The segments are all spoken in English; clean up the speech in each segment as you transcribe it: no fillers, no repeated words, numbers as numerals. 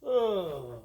Oh.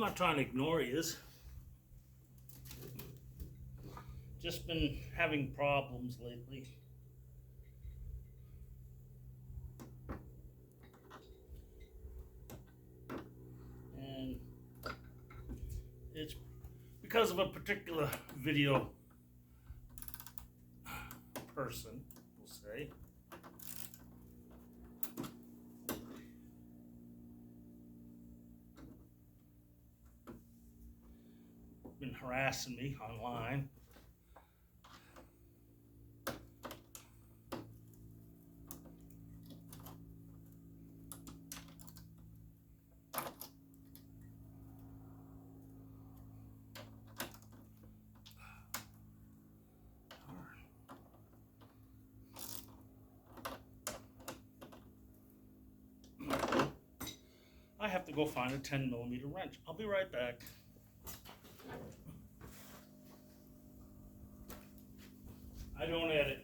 not trying to ignore yous. Just been having problems lately. And it's because of a particular video person, we'll say. Been harassing me online. I have to go find a 10mm wrench. I'll be right back. I don't edit.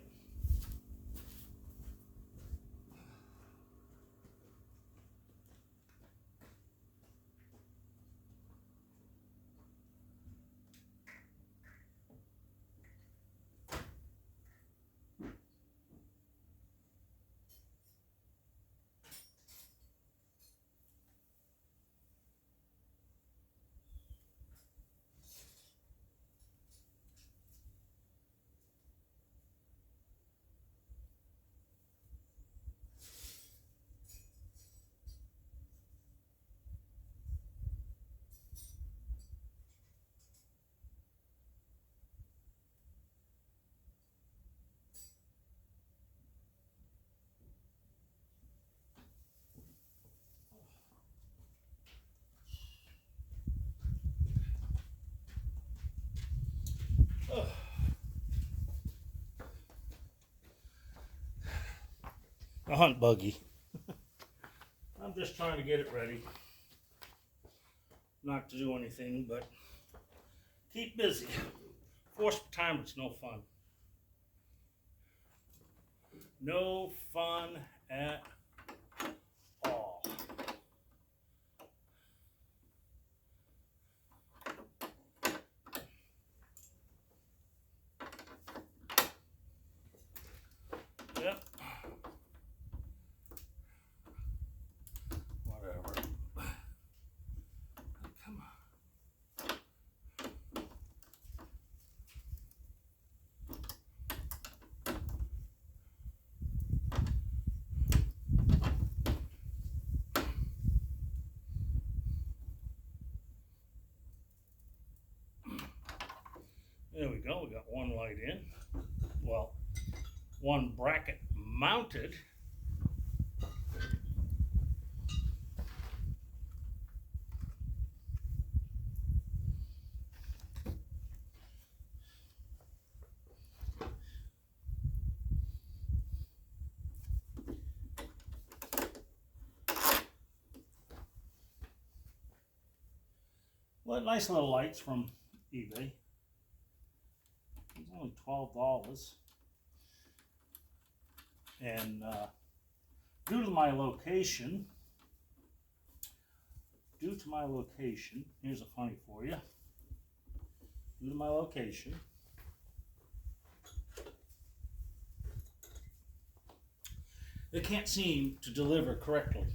A hunt buggy. I'm just trying to get it ready. Not to do anything, but keep busy. Forced retirement's no fun. No fun at all. Yep. Whatever. Come on. There we go. We got one light in. Well, one bracket mounted. Well, nice little lights from eBay. It's only $12. And due to my location, here's a funny for you. Due to my location, they can't seem to deliver correctly.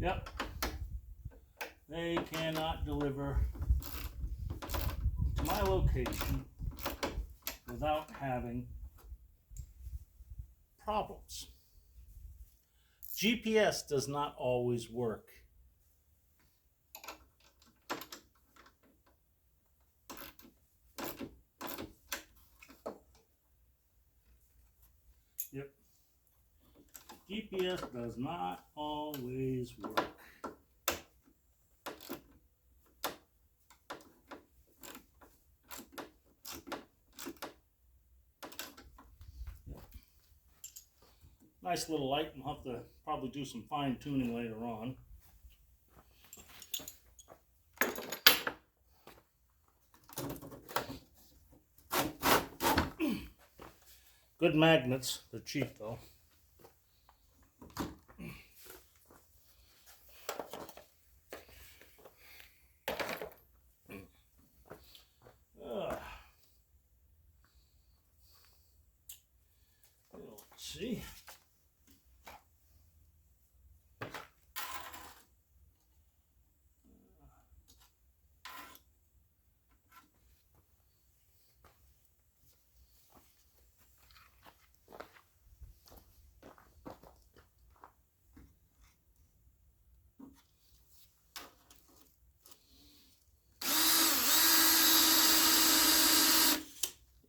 Yep, they cannot deliver to my location without having problems. GPS does not always work. Yep. GPS does not always work. Nice little light, and I'll have to probably do some fine tuning later on. Good magnets. They're cheap though. Let's see.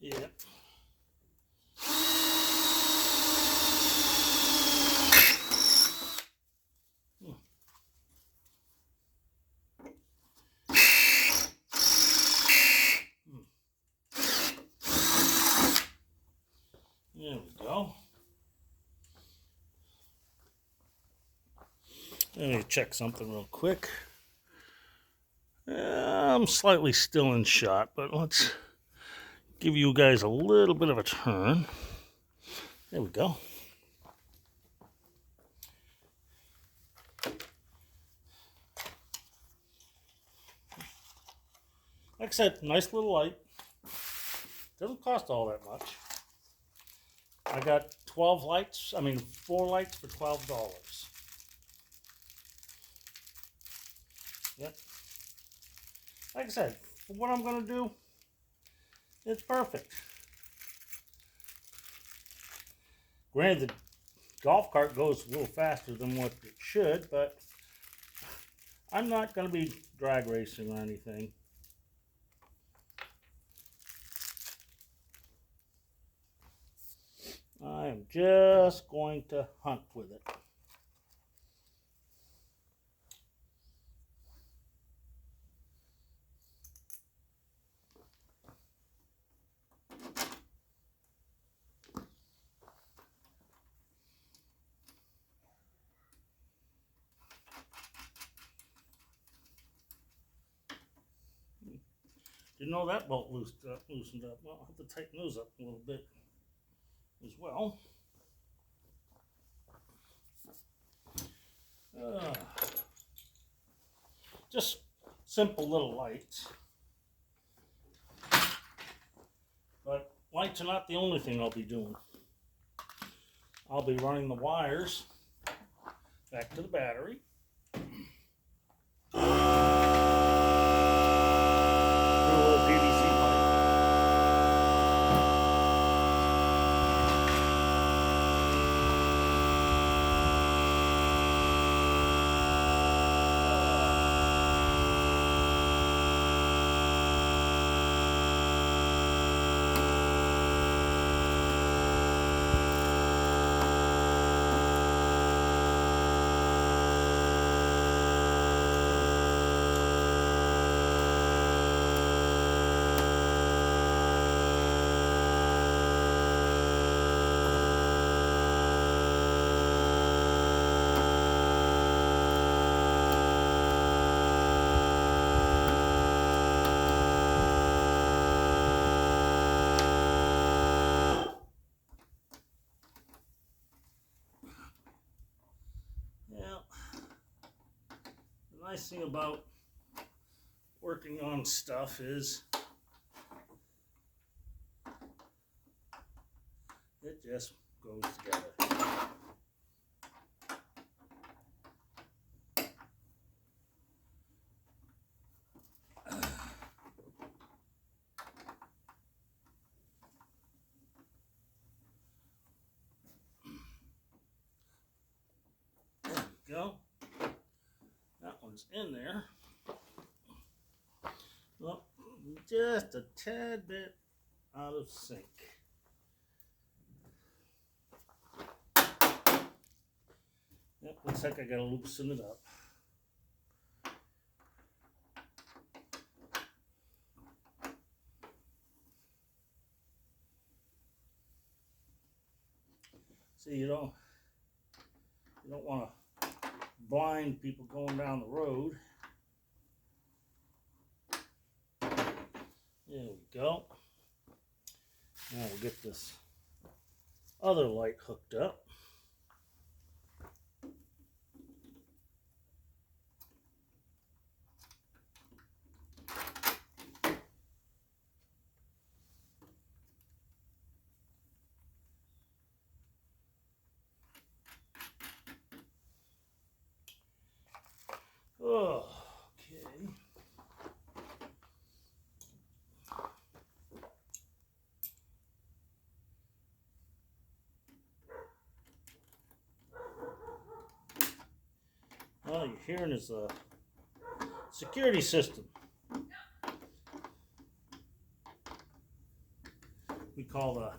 Yep. There we go. Let me check something real quick. I'm slightly still in shot, but let's give you guys a little bit of a turn. There we go. Like I said, nice little light. Doesn't cost all that much. I got 4 lights for $12. Yep. Like I said, for what I'm going to do, it's perfect. Granted, the golf cart goes a little faster than what it should, but I'm not going to be drag racing or anything. I am just going to hunt with it. Didn't know that bolt loosened up. Well, I'll have to tighten those up a little bit as well. Just simple little lights. But lights are not the only thing I'll be doing. I'll be running the wires back to the battery. Through a little PVC pipe. The nice thing about working on stuff is it just goes together. There we go. That one's in there. Well, just a tad bit out of sync. Yep, looks like I gotta loosen it up. See, you don't want to blind people going down the road. There we go. Now we'll get this other light hooked up. Oh, okay. All you're hearing is a security system. We call the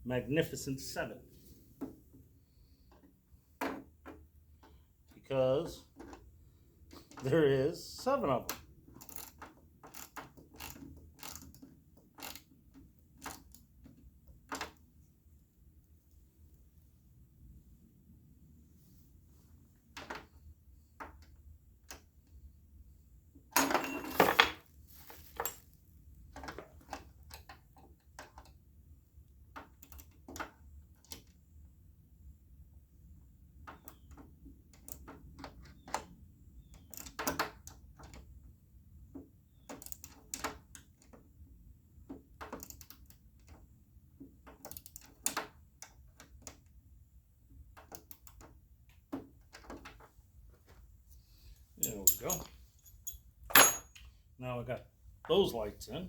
Magnificent Seven. Because there is 7 of them. There we go. Now I got those lights in.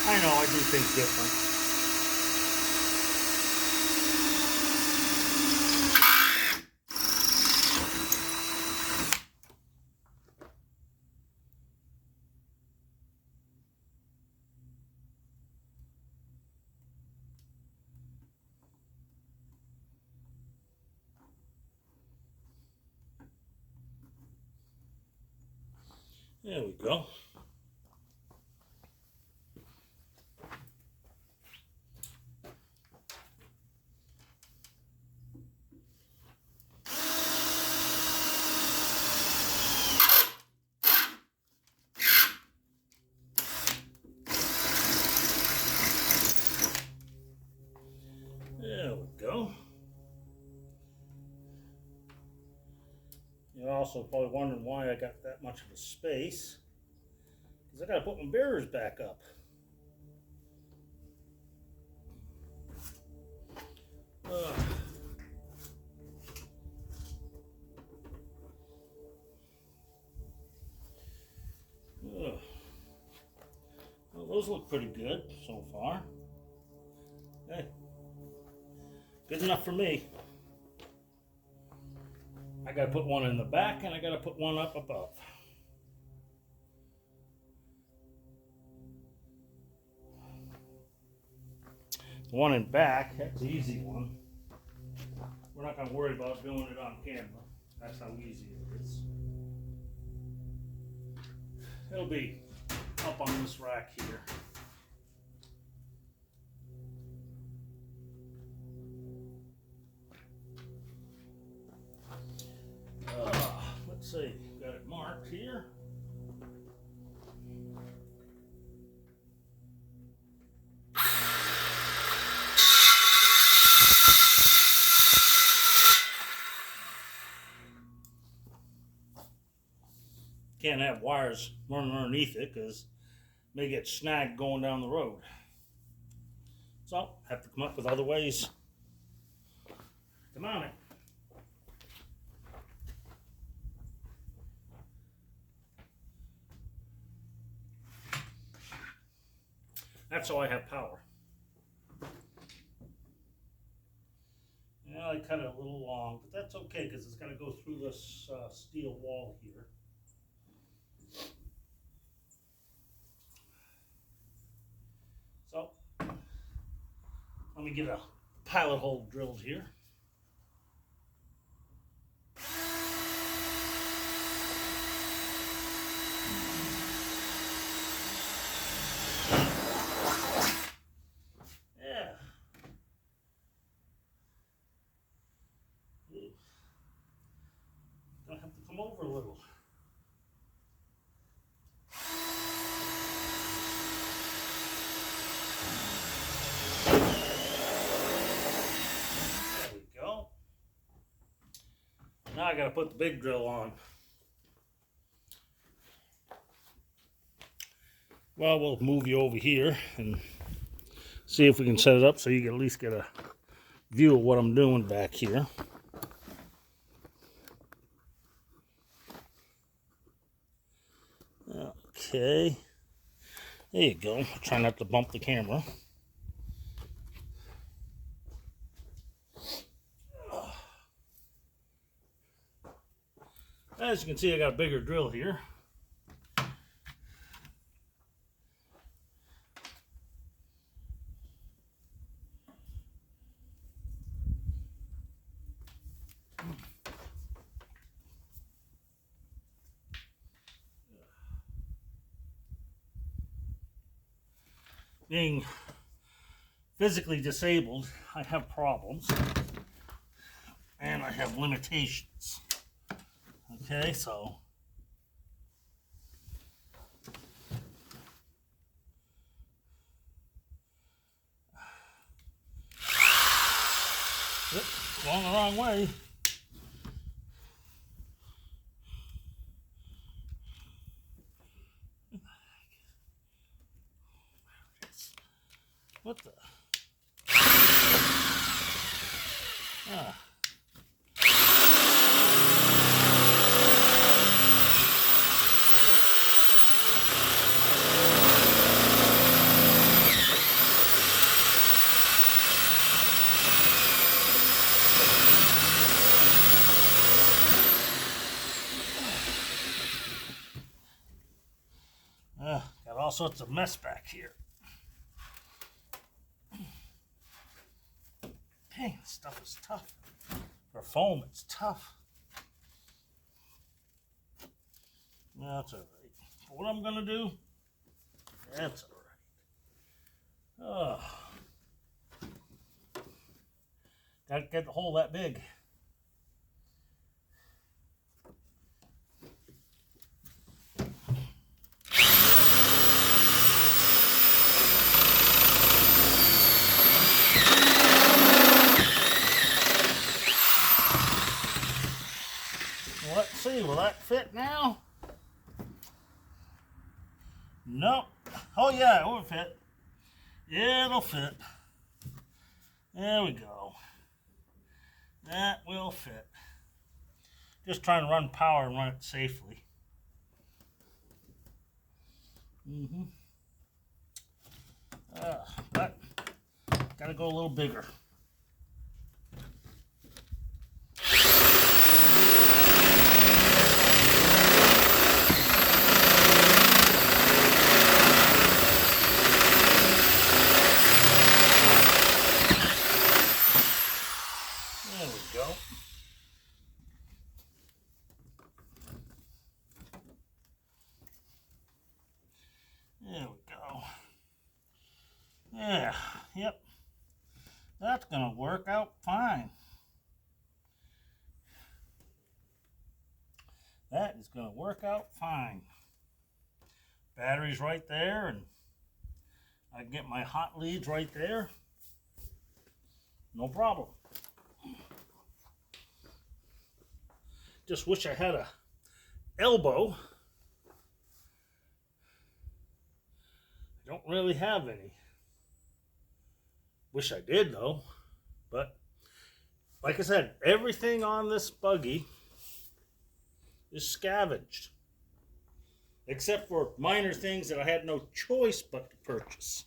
I know I do things different. There we go. There we go. You're also probably wondering why I got that much of a space. Because I got to put my mirrors back up. Well, those look pretty good so far. Hey, good enough for me. I gotta put one in the back and I gotta put one up above. The one in back, that's the easy one. We're not gonna worry about doing it on camera. That's how easy it is. It'll be up on this rack here. Let's see, got it marked here. Can't have wires running underneath it because it may get snagged going down the road. So, have to come up with other ways to mount it. That's how I have power. Yeah, I cut it a little long, but that's okay because it's got to go through this steel wall here. So, let me get a pilot hole drilled here. Yeah. over a little. There we go. Now I gotta put the big drill on. Well, we'll move you over here and see if we can set it up so you can at least get a view of what I'm doing back here. Okay. There you go. Try not to bump the camera. As you can see, I got a bigger drill here. Being physically disabled, I have problems and I have limitations. Okay, so yep, going the wrong way. What the? Ah. Got all sorts of mess back here. Dang, this stuff is tough. For foam, it's tough. That's all right. For what I'm gonna do, that's all right. Gotta get the hole that big. Let's see, will that fit now? Nope. Oh yeah, it will fit. Yeah, it'll fit. There we go. That will fit. Just trying to run power and run it safely. But gotta go a little bigger. There we go. There we go. Yeah, yep. That's gonna work out fine. That is gonna work out fine. Battery's right there, and I can get my hot leads right there. No problem. Just wish I had a elbow. I don't really have any. Wish I did though. But like I said, everything on this buggy is scavenged. Except for minor things that I had no choice but to purchase.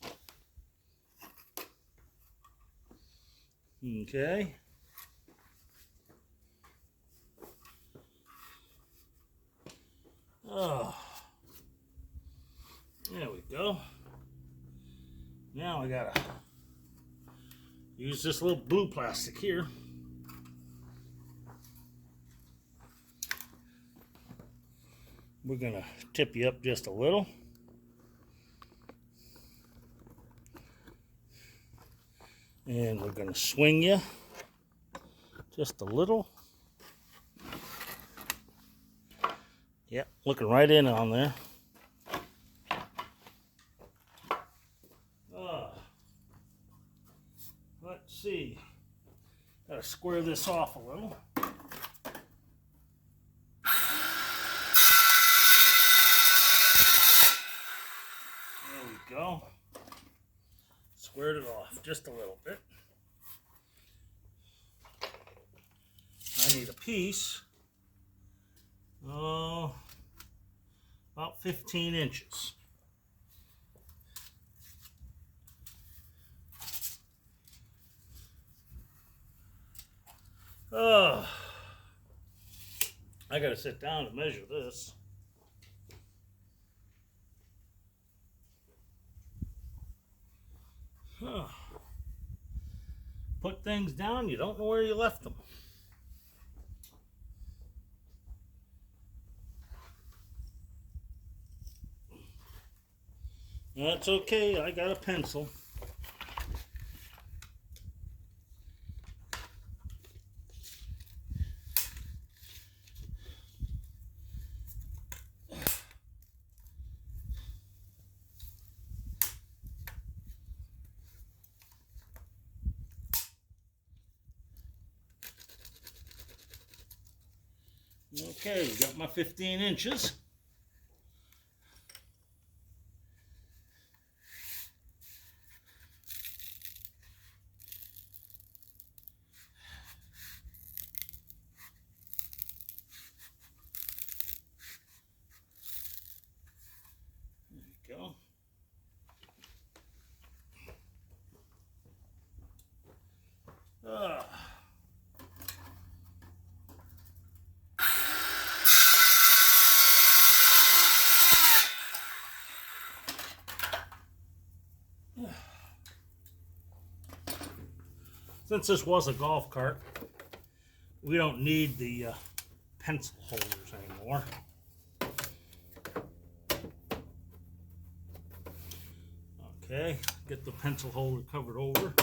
Okay. Oh, there we go. Now I gotta use this little blue plastic here. We're gonna tip you up just a little. And we're gonna swing you just a little. Yep, looking right in on there. Let's see. Gotta square this off a little. There we go. Squared it off just a little bit. I need a piece. Oh, about 15 inches. Oh, I gotta sit down and measure this. Huh. Put things down, you don't know where you left them. That's okay, I got a pencil. Okay, got my 15 inches. There we go. Since this was a golf cart, we don't need the pencil holders anymore. Okay, get the pencil holder covered over.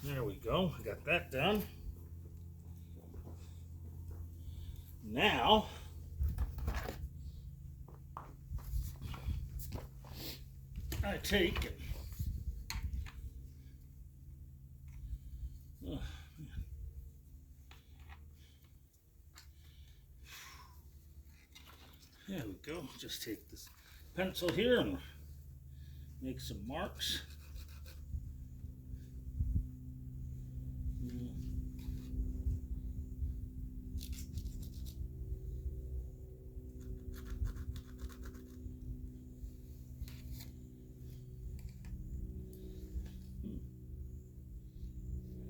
There we go, got that done. Now, I take it. Oh, man. There we go. Just take this pencil here and make some marks.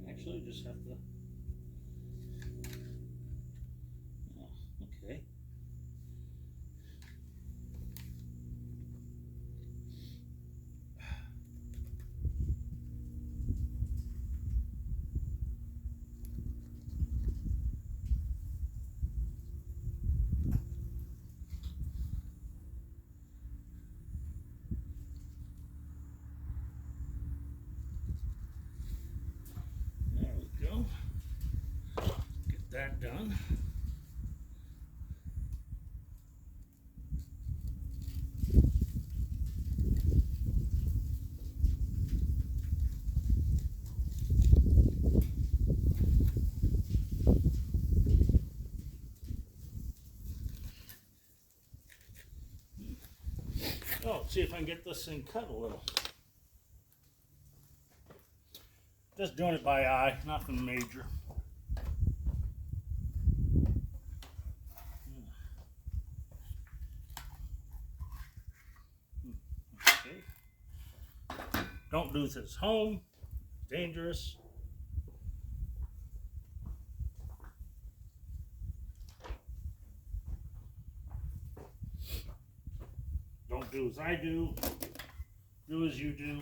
Actually, just have to. Oh, okay. There we go. Get that done. Oh, let's see if I can get this thing cut a little. Just doing it by eye, nothing major. Okay. Don't do this at home. Dangerous. Don't do as I do. Do as you do.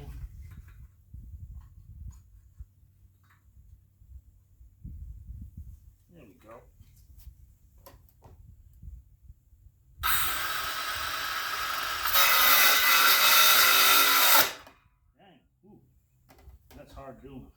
There we go. Dang. Ooh. That's hard doing.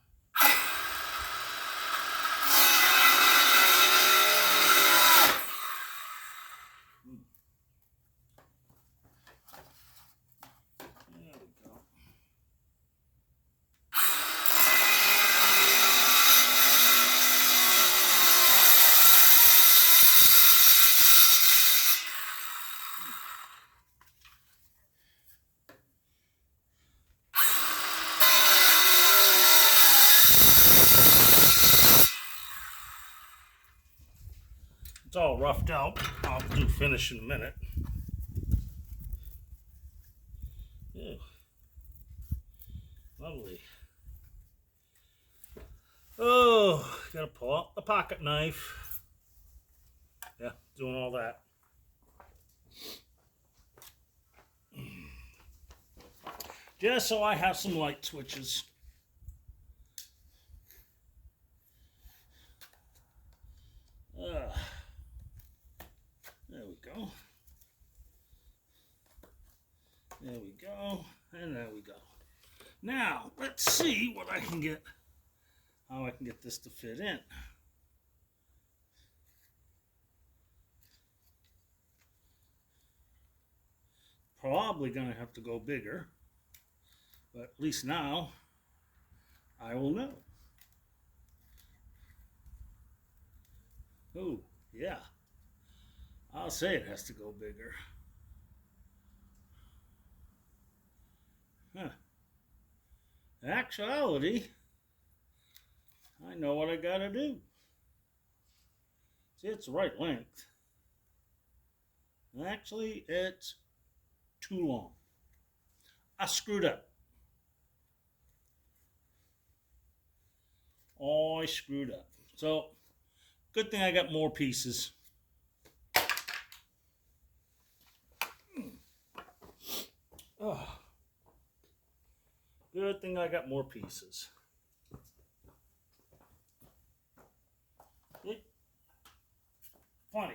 It's all roughed out. I'll do finish in a minute. Ew. Lovely. Oh, gotta pull out the pocket knife. Yeah, doing all that. Just so I have some light switches. There we go. There we go. And there we go. Now, let's see what I can get, how I can get this to fit in. Probably gonna have to go bigger, but at least now I will know. Oh, yeah. I'll say it has to go bigger. Huh. In actuality, I know what I gotta do. See, it's the right length. Actually, it's too long. I screwed up. Oh, I screwed up. So, good thing I got more pieces. Oh. Good thing I got more pieces. Funny.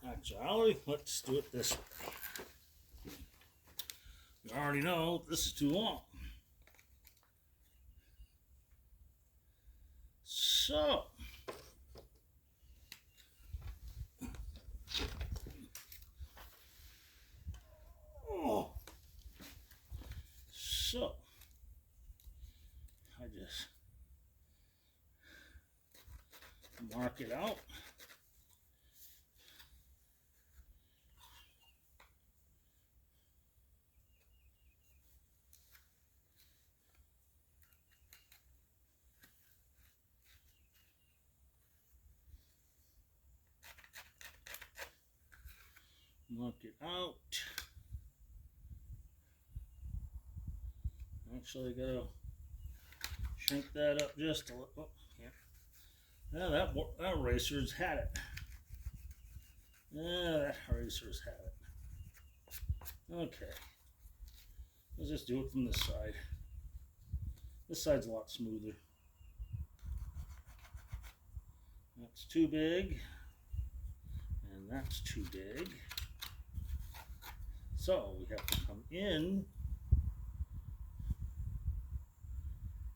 Actually, let's do it this way. You already know this is too long. So, I just mark it out. Mark it out. Actually, I gotta shrink that up just a little. Oh, yeah. Yeah, that eraser's had it. Yeah, that eraser's had it. Okay. Let's just do it from this side. This side's a lot smoother. That's too big. And that's too big. So we have to come in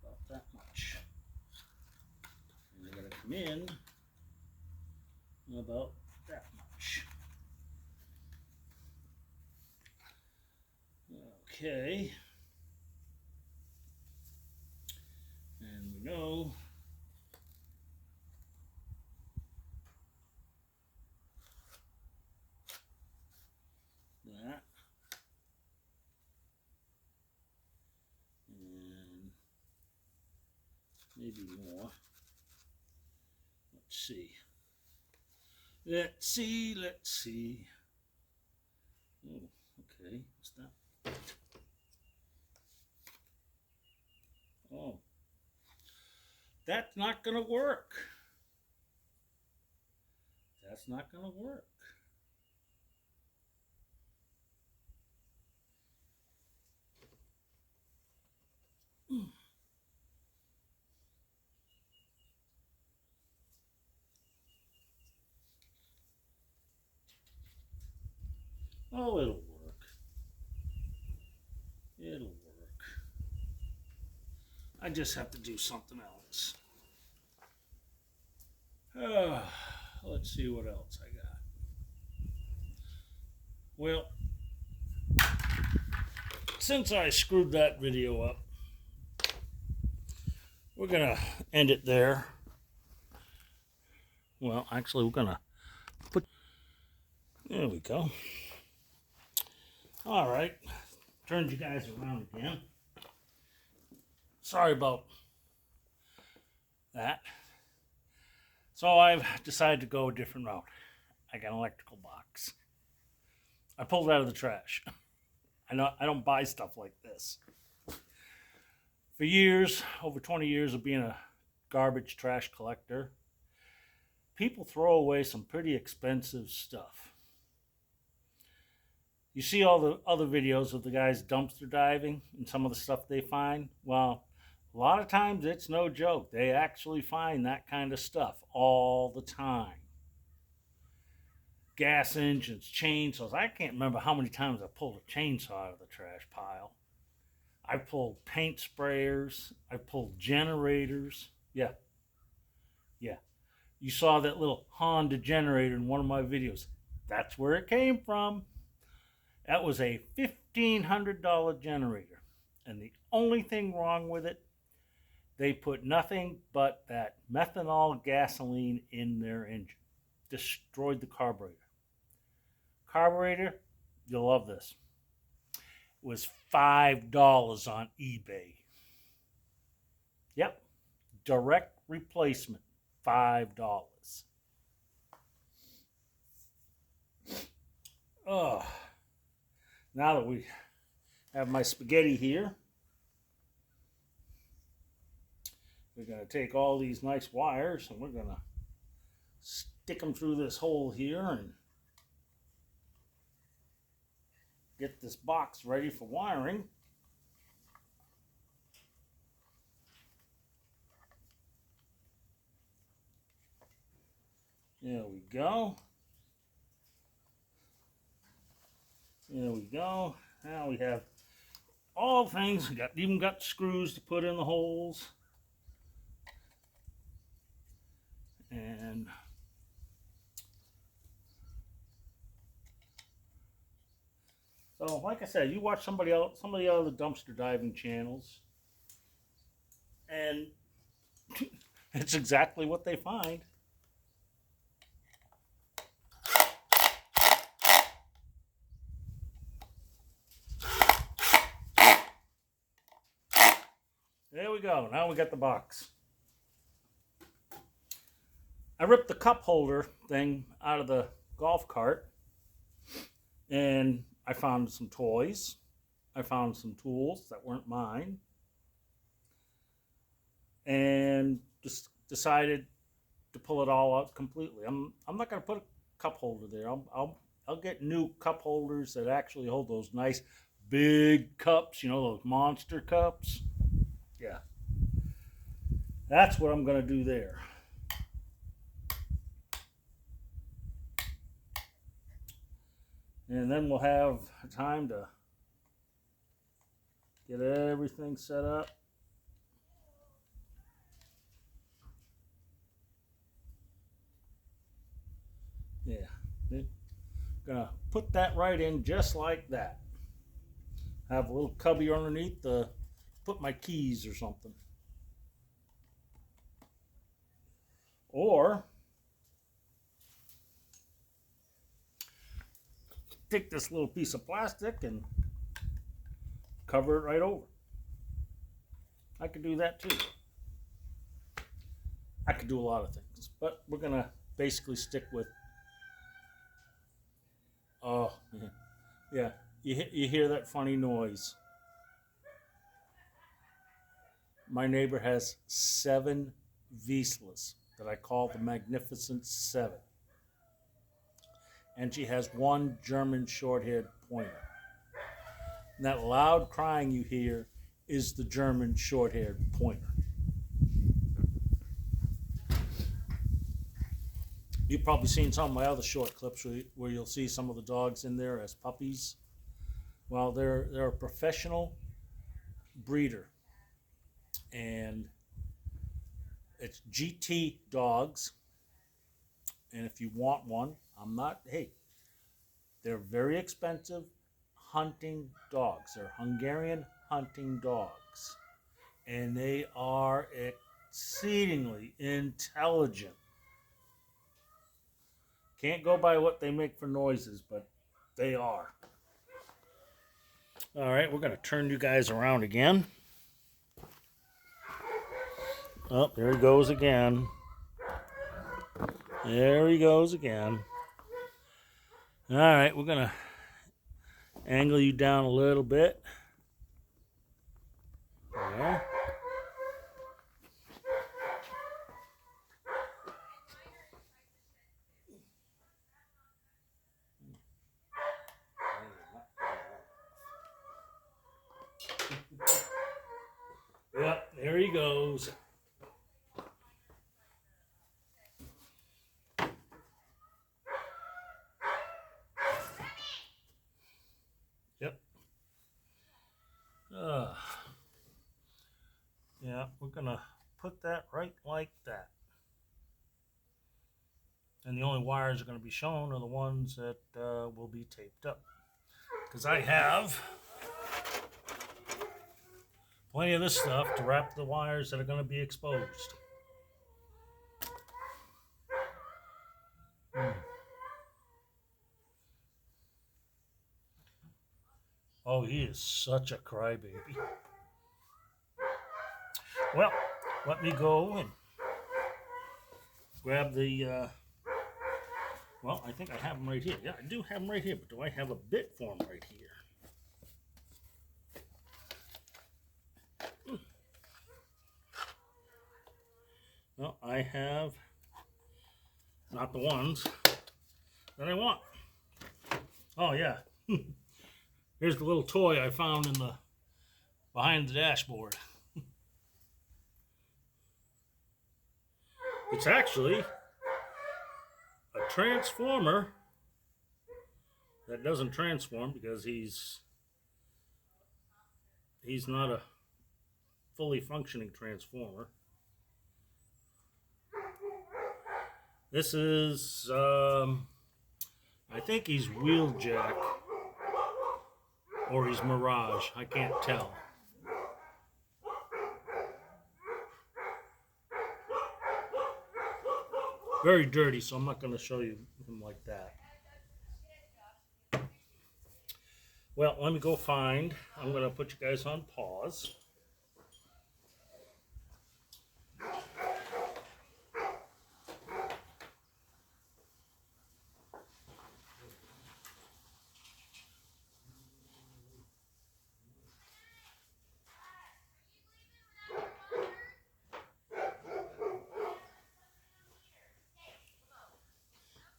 about that much. And we're going to come in about that much. Okay. And we know that. And maybe more. Let's see. Let's see, let's see. Oh, okay. What's that? Oh. That's not going to work. That's not going to work. Oh, it'll work. It'll work. I just have to do something else. Let's see what else I got. Well, since I screwed that video up, we're going to end it there. Well, actually, we're going to put... There we go. All right. Turned you guys around again. Sorry about that. So I've decided to go a different route. I got an electrical box. I pulled it out of the trash. I don't buy stuff like this. For years, over 20 years of being a garbage trash collector, people throw away some pretty expensive stuff. You see all the other videos of the guys dumpster diving and some of the stuff they find? Well, a lot of times it's no joke. They actually find that kind of stuff all the time. Gas engines, chainsaws. I can't remember how many times I pulled a chainsaw out of the trash pile. I pulled paint sprayers. I pulled generators. Yeah. You saw that little Honda generator in one of my videos. That's where it came from. That was a $1,500 generator. And the only thing wrong with it, they put nothing but that methanol gasoline in their engine. Destroyed the carburetor. Carburetor, you'll love this. It was $5 on eBay. Yep. Direct replacement. $5. Oh, now that we have my spaghetti here, we're going to take all these nice wires and we're going to stick them through this hole here and get this box ready for wiring. There we go. There we go. Now we have all things. Even got screws to put in the holes. And so, like I said, you watch somebody else, some of the other dumpster diving channels, and it's exactly what they find. There we go. Now we got the box. I ripped the cup holder thing out of the golf cart, and I found some toys. I found some tools that weren't mine, and just decided to pull it all out completely. I'm not going to put a cup holder there. I'll get new cup holders that actually hold those nice big cups. You know, those monster cups. Yeah, that's what I'm going to do there. And then we'll have time to get everything set up. Yeah, gonna put that right in just like that. Have a little cubby underneath to put my keys or something. Or take this little piece of plastic and cover it right over. I could do that too. I could do a lot of things, but we're gonna basically stick with. Oh, yeah. You hear that funny noise? My neighbor has 7 Wieslas that I call the Magnificent 7. And she has 1 German short-haired pointer. And that loud crying you hear is the German short-haired pointer. You've probably seen some of my other short clips where you'll see some of the dogs in there as puppies. Well, they're a professional breeder. And it's GT dogs. And if you want one, they're very expensive hunting dogs. They're Hungarian hunting dogs. And they are exceedingly intelligent. Can't go by what they make for noises, but they are. All right, we're going to turn you guys around again. Oh, there he goes again. There he goes again. All right, we're going to angle you down a little bit. There. Yep, there he goes. Yep. Yeah, we're going to put that right like that. And the only wires are going to be shown are the ones that will be taped up. Because I have plenty of this stuff to wrap the wires that are going to be exposed. Oh, he is such a crybaby. Well, let me go and grab the, well, I think I have them right here. Yeah, I do have them right here, but do I have a bit for them right here? Well, I have not the ones that I want. Oh, yeah. Here's the little toy I found in the behind the dashboard. It's actually a transformer that doesn't transform because he's not a fully functioning transformer. This is I think he's Wheeljack or he's Mirage. I can't tell. Very dirty, so I'm not going to show you him like that. Well, let me go find. I'm going to put you guys on pause.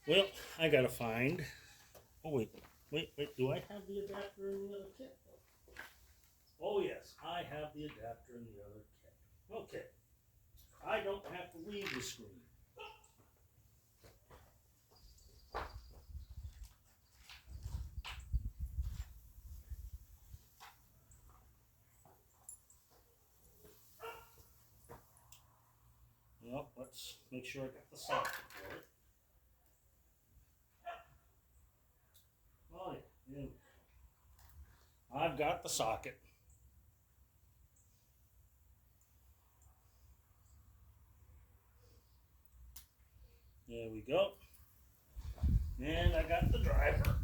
Well, I gotta find. Oh wait, do I have the adapter in the other kit? Oh yes, I have the adapter in the other kit. Okay, I don't have to leave the screen. Well, let's make sure I got the socket for it. Oh yeah, I've got the socket. There we go. And I got the driver.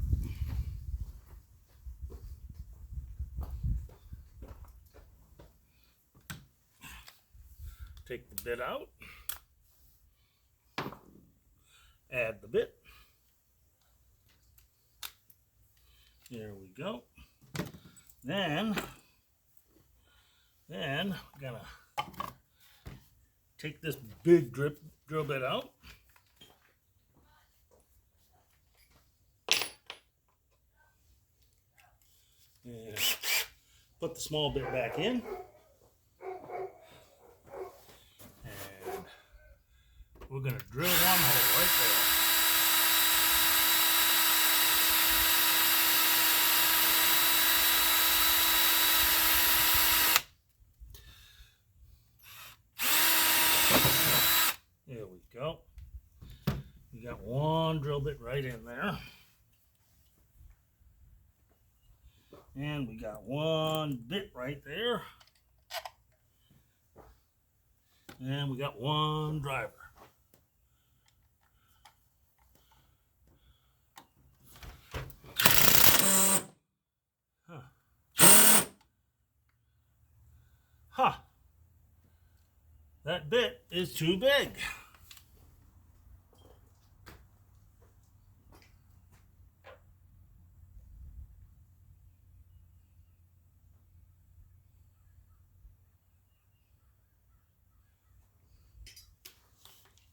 Take the bit out. Add the bit. There we go. Then we're gonna take this big drill bit out. And put the small bit back in. And we're gonna drill one hole right there. There we go. We got one drill bit right in there. And we got one bit right there. And we got one driver. Huh. That bit is too big.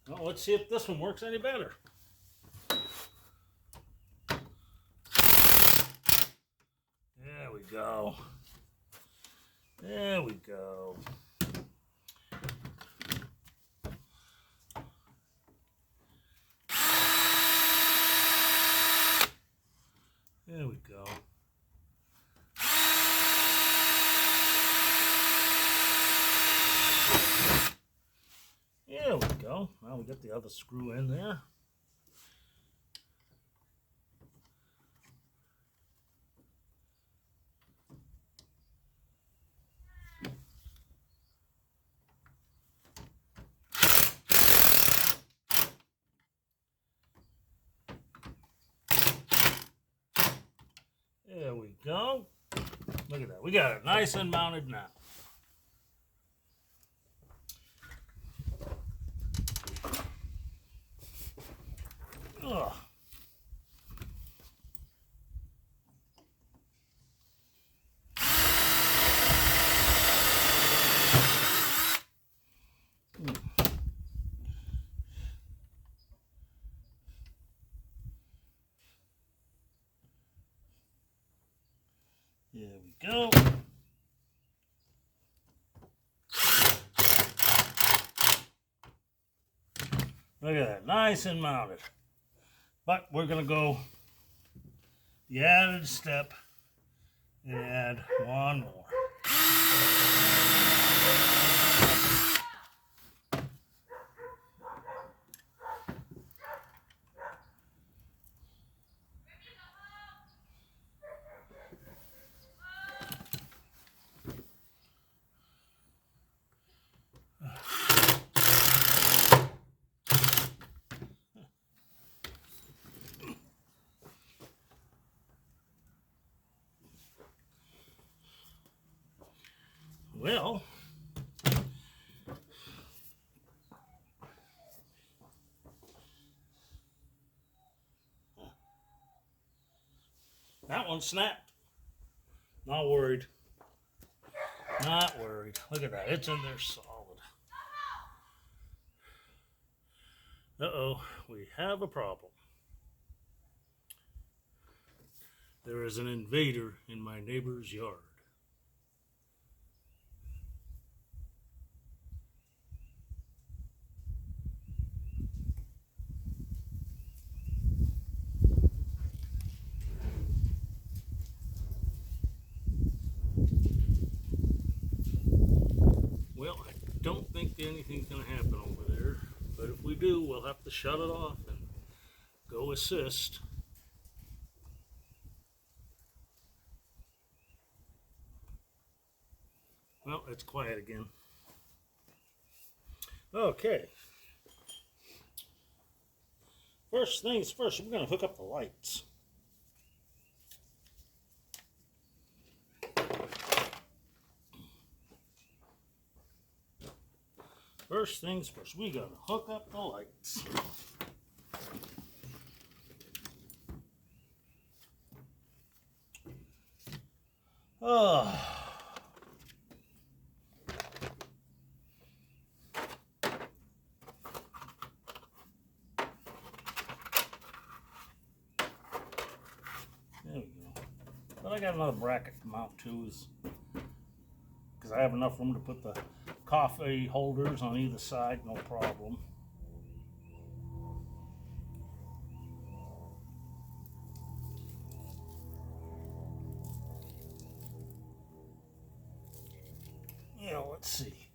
Well, let's see if this one works any better. There we go. There we go. There we go. There we go. Now we got the other screw in there. There we go. Look at that. We got it nice and mounted now. Ugh. There we go. Look at that, nice and mounted. But we're gonna go the added step and add one more. Well, that one snapped. Not worried. Not worried. Look at that. It's in there solid. Uh-oh. We have a problem. There is an invader in my neighbor's yard. Well, I don't think anything's going to happen over there, but if we do, we'll have to shut it off and go assist. Well, it's quiet again. Okay. First things first, we're going to hook up the lights. First things first, we gotta hook up the lights. Oh. There we go. But I got another bracket to mount to, because I have enough room to put the coffee holders on either side, no problem. Yeah, let's see.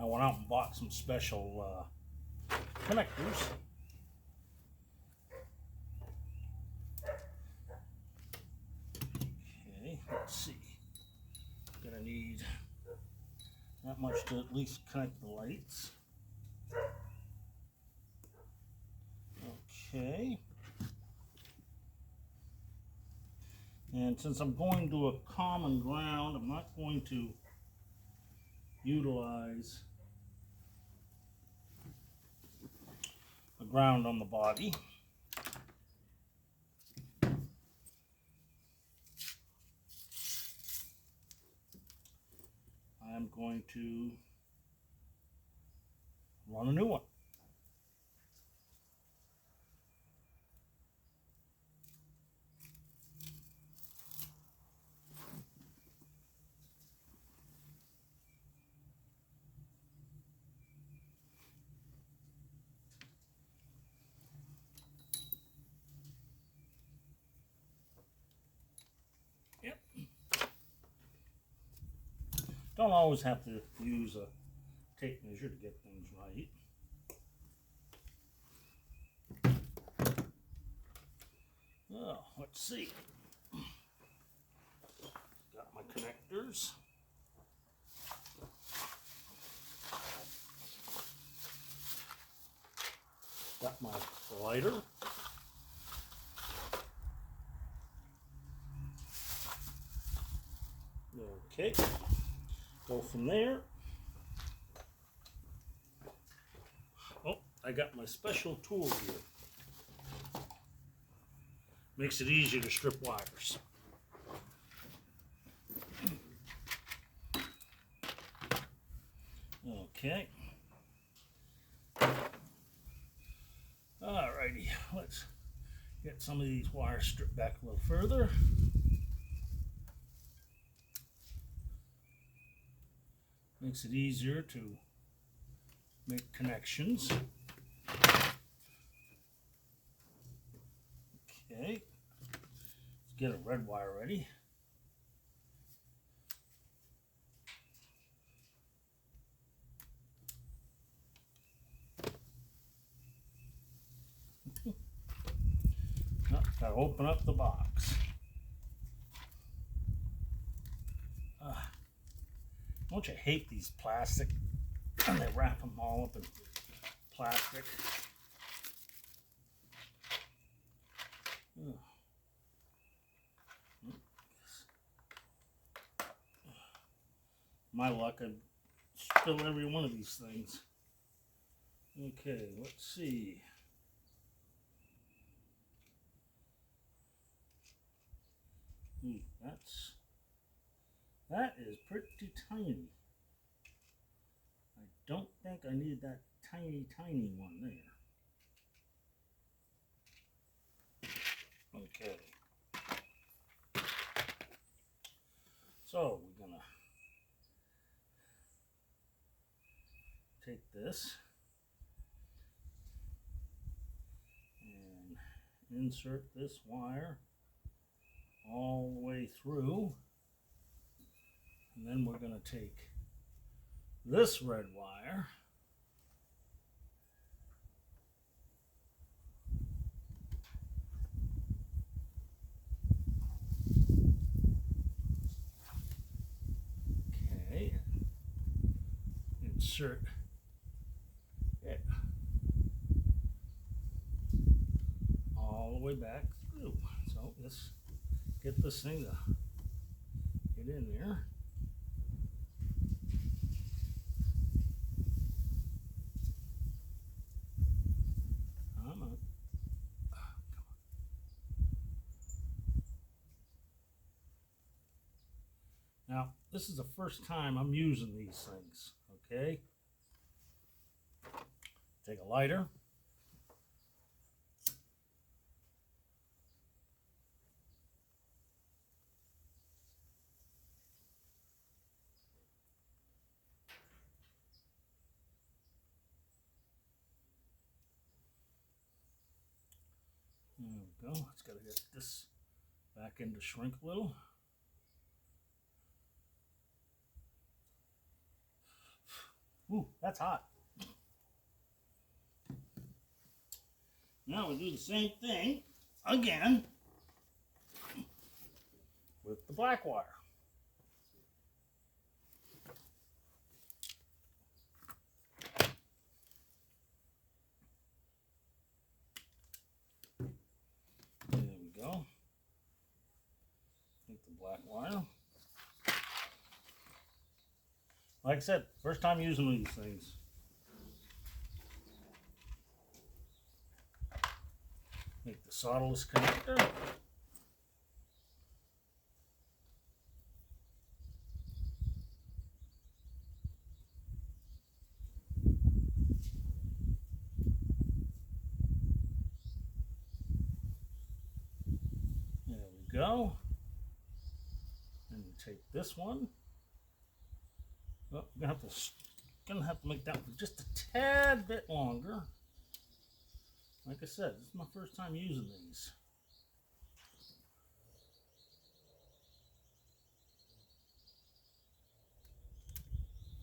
I went out and bought some special connectors. Okay, let's see. Gonna need that much to at least connect the lights. Okay. And since I'm going to a common ground, I'm not going to utilize the ground on the body. I'm going to run a new one. Yep. Don't always have to use a tape measure to get things right. Oh, let's see. Got my connectors. Got my lighter. Okay, go from there. Oh, I got my special tool here. Makes it easier to strip wires. Okay. Alrighty, let's get some of these wires stripped back a little further. Makes it easier to make connections. Okay, let's get a red wire ready. Oh, gotta open up the box. Don't you hate these plastic? And they wrap them all up in plastic. My luck, I'd spill every one of these things. Okay, let's see. That is pretty tiny. I don't think I need that tiny one there. Okay. So we're gonna take this and insert this wire all the way through, and then we're going to take this red wire insert it all the way back through. So let's get this thing to get in there. Come on. Now, this is the first time I'm using these things, okay? Take a lighter. There we go. It's got to get this back into shrink a little. Ooh, that's hot. Now we do the same thing again with the black wire. There we go. Take the black wire. like I said, first time using these things. Make the solderless connector. There we go. And we take this one. Oh, gonna have to make that one just a tad bit longer. Like I said, this is my first time using these.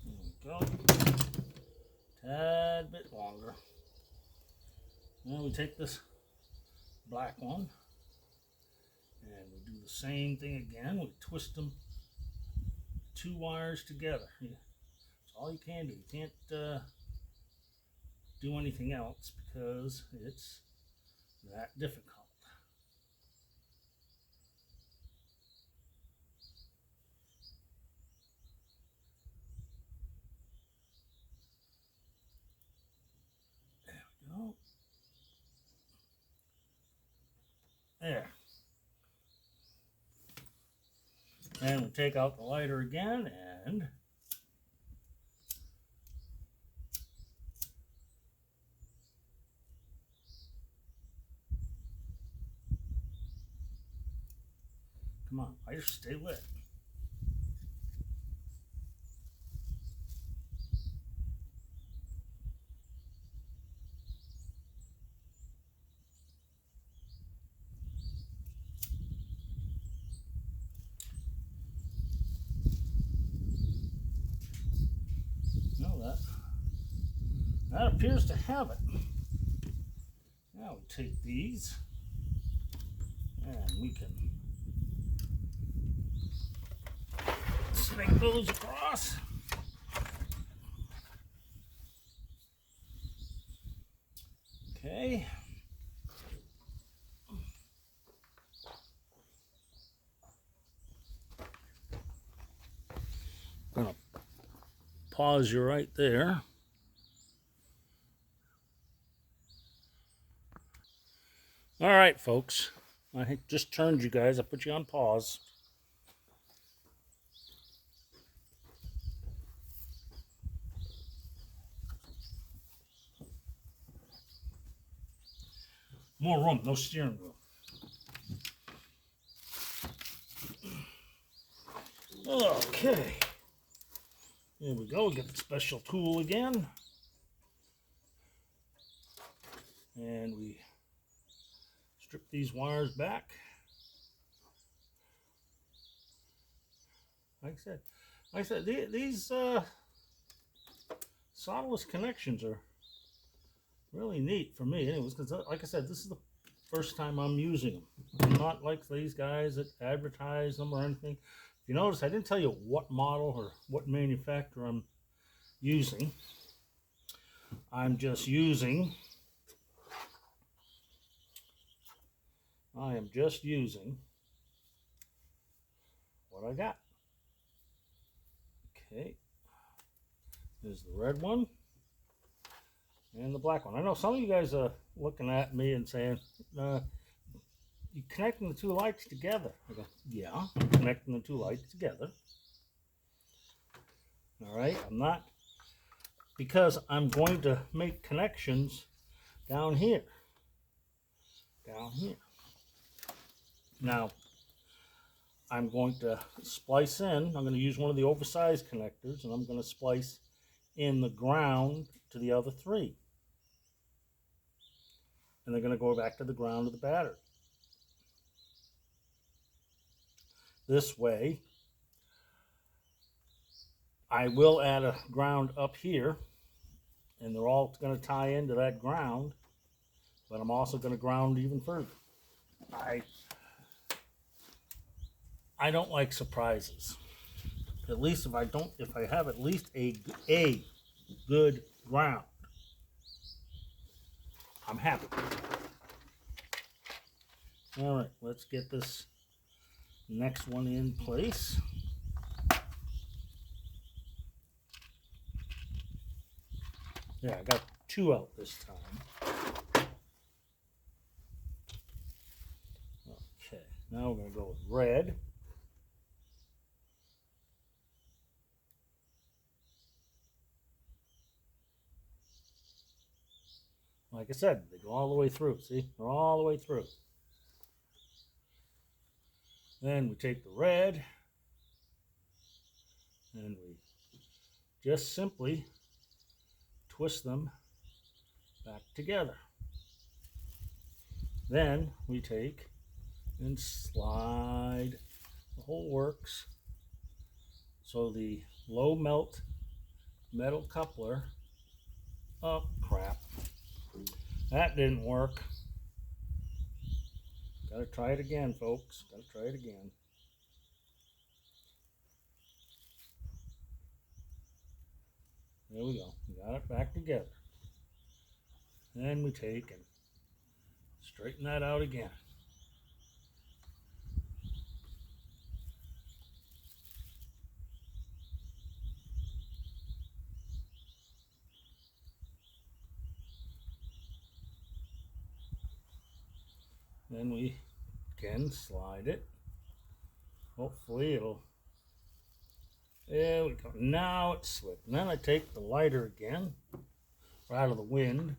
There we go. Tad bit longer. Then we take this black one and we do the same thing again. We twist them 2 wires together. That's all you can do. You can't do anything else because it's that difficult. There we go. There. And we take out the lighter again and come on, lighter, stay lit. No, that appears to have it. Now we take these and we can snake those across. Okay. I'm gonna pause you right there. All right, folks. I just turned you guys. I put you on pause. More room, no steering wheel. Okay. There we go. Get the special tool again. And we strip these wires back. Like I said, these solderless connections are really neat for me, anyways. Because, like I said, this is the first time I'm using them. I'm not like these guys that advertise them or anything. If you notice, I didn't tell you what model or what manufacturer I'm using. I'm just using. I am just using what I got. Okay, there's the red one and the black one. I know some of you guys are looking at me and saying, you're connecting the 2 lights together. I go, yeah, I'm connecting the 2 lights together. All right, I'm not, because I'm going to make connections down here. Down here. Now, I'm going to splice in. I'm going to use one of the oversized connectors, and I'm going to splice in the ground to the other 3. And they're going to go back to the ground of the battery. This way, I will add a ground up here, and they're all going to tie into that ground, but I'm also going to ground even further. I don't like surprises. At least if I have at least a good ground, I'm happy. All right, let's get this next one in place. Yeah, I got 2 out this time. Okay, now we're going to go with red. Like I said, they go all the way through. See? They're all the way through. Then we take the red and we just simply twist them back together. Then we take and slide the whole works so the low melt metal coupler, oh crap, that didn't work. Gotta try it again, folks. Gotta try it again. There we go. We got it back together. Then we take and straighten that out again. Then we can slide it. Hopefully it'll, there we go. Now it's slipped. And then I take the lighter again, out of the wind.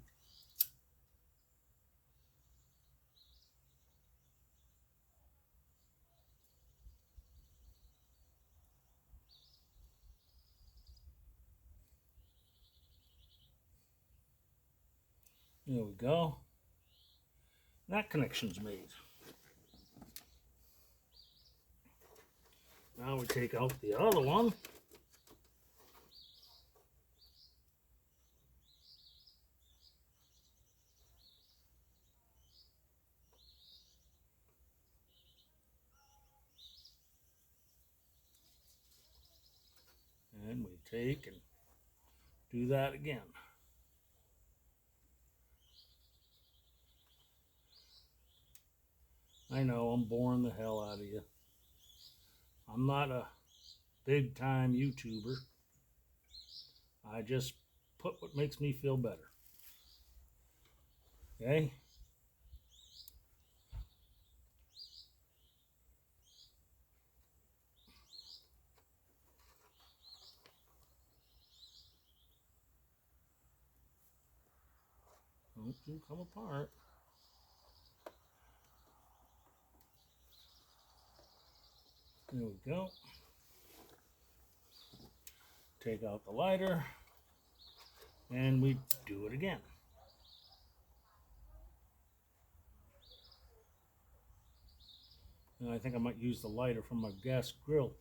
There we go. That connection's made. Now we take out the other one. And we take and do that again. I know I'm boring the hell out of you. I'm not a big time YouTuber. I just put what makes me feel better. Okay? Don't you come apart. There we go. Take out the lighter and we do it again. And I think I might use the lighter from my gas grill.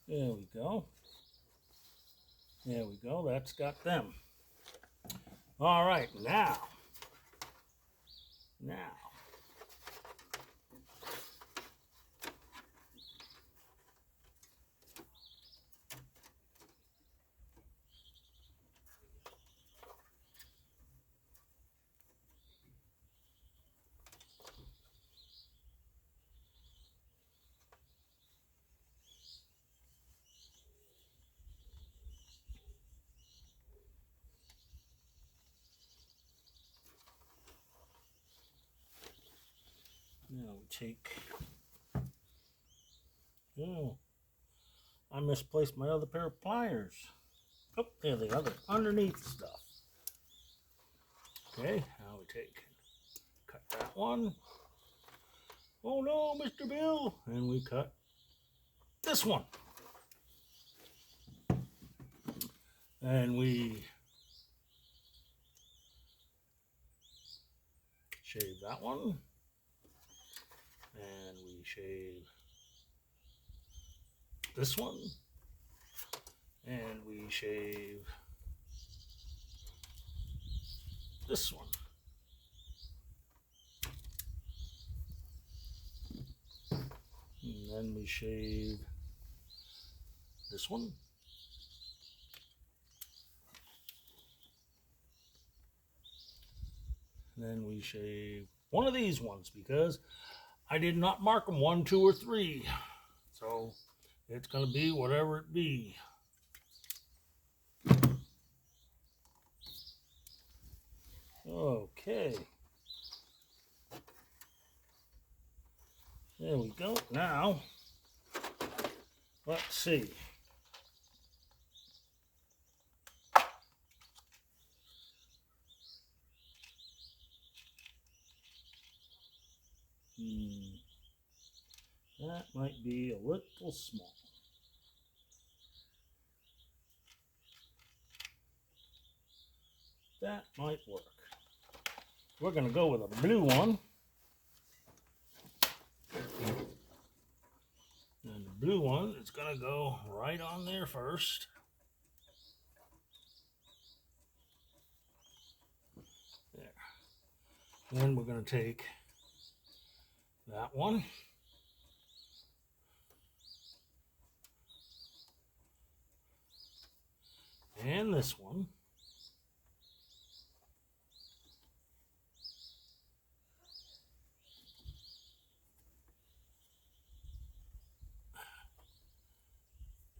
There we go. There we go. That's got them. All right, now. Now we take, oh, I misplaced my other pair of pliers. Oh, there they are, underneath stuff. Okay, now we take, cut that one. Oh no, Mr. Bill! And we cut this one. And we shave that one. And we shave this one. And we shave this one. And then we shave this one. And then we shave one of these ones because I did not mark them 1, 2, or 3. So it's going to be whatever it be. Okay. There we go. Now, let's see. That might be a little small. That might work. We're going to go with a blue one. And the blue one is going to go right on there first. There. Then we're going to take that one. And this one.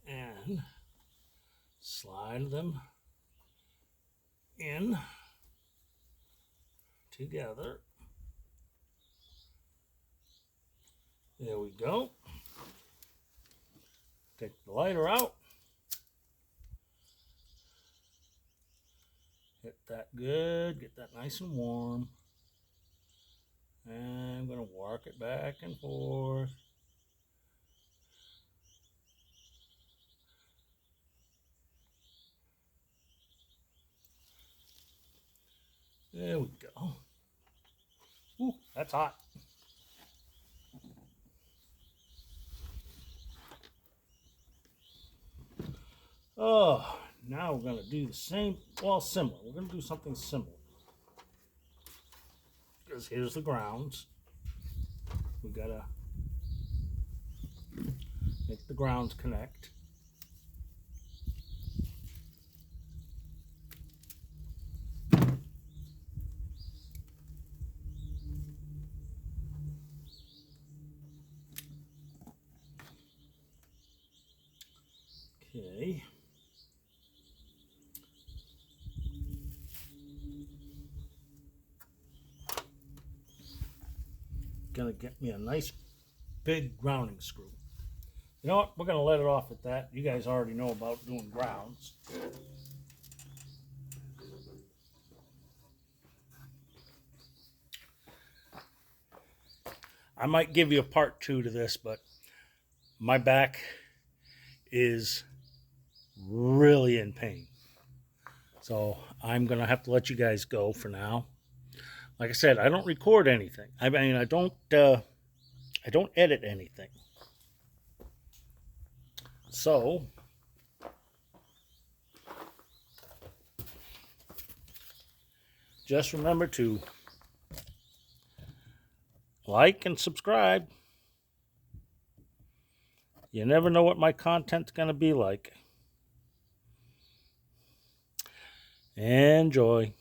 And slide them in together. There we go. Take the lighter out. Hit that good, get that nice and warm. And I'm going to work it back and forth. There we go. Ooh, that's hot. Oh, now we're going to do the same, well, similar. We're going to do something similar. Because here's the grounds. We got to make the grounds connect. Okay. Gonna get me a nice big grounding screw. You know what? We're gonna let it off at that. You guys already know about doing grounds. I might give you a part 2 to this, but my back is really in pain. So I'm gonna have to let you guys go for now. Like I said, I don't record anything. I mean, I don't edit anything. So just remember to like and subscribe. You never know what my content's going to be like. Enjoy.